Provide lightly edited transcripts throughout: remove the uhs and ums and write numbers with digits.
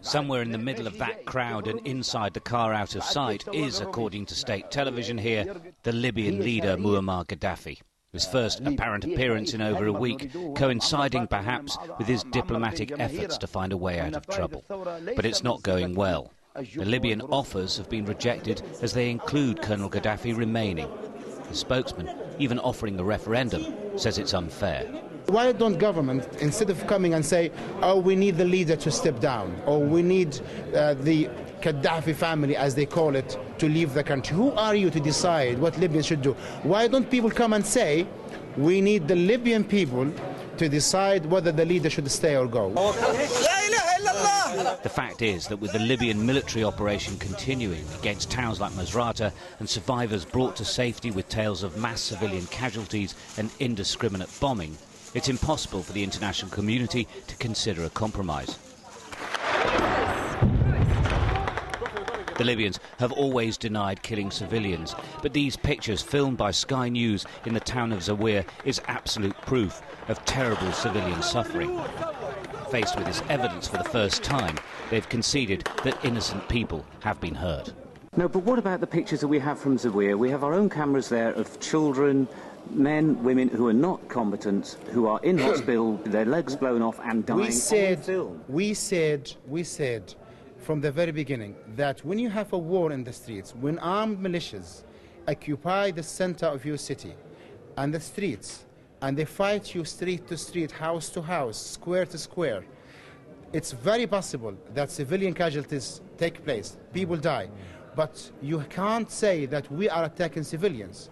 Somewhere in the middle of that crowd and inside the car out of sight is, according to state television here, the Libyan leader Muammar Gaddafi. His first apparent appearance in over a week, coinciding perhaps with his diplomatic efforts to find a way out of trouble. But it's not going well. The Libyan offers have been rejected as they include Colonel Gaddafi remaining. The spokesman, even offering a referendum, says it's unfair. Why don't government, instead of coming and say, oh, we need the leader to step down, or we need the Gaddafi family, as they call it, to leave the country? Who are you to decide what Libyans should do? Why don't people come and say, we need the Libyan people to decide whether the leader should stay or go? The fact is that with the Libyan military operation continuing against towns like Misrata and survivors brought to safety with tales of mass civilian casualties and indiscriminate bombing, it's impossible for the international community to consider a compromise. The Libyans have always denied killing civilians, but these pictures filmed by Sky News in the town of Zawiya is absolute proof of terrible civilian suffering. Faced with this evidence for the first time, they've conceded that innocent people have been hurt. No, but what about the pictures that we have from Zawiya? We have our own cameras there of children, men, women who are not combatants, who are in hospital, their legs blown off and dying on film. We said from the very beginning that when you have a war in the streets, when armed militias occupy the center of your city and the streets, and they fight you street to street, house to house, square to square, it's very possible that civilian casualties take place, people die. But you can't say that we are attacking civilians.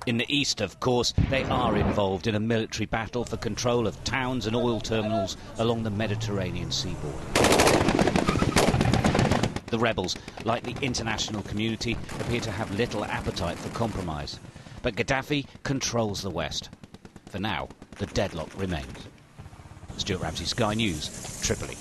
In the east, of course, they are involved in a military battle for control of towns and oil terminals along the Mediterranean seaboard. The rebels, like the international community, appear to have little appetite for compromise. But Gaddafi controls the West. For now, the deadlock remains. Stuart Ramsey, Sky News, Tripoli.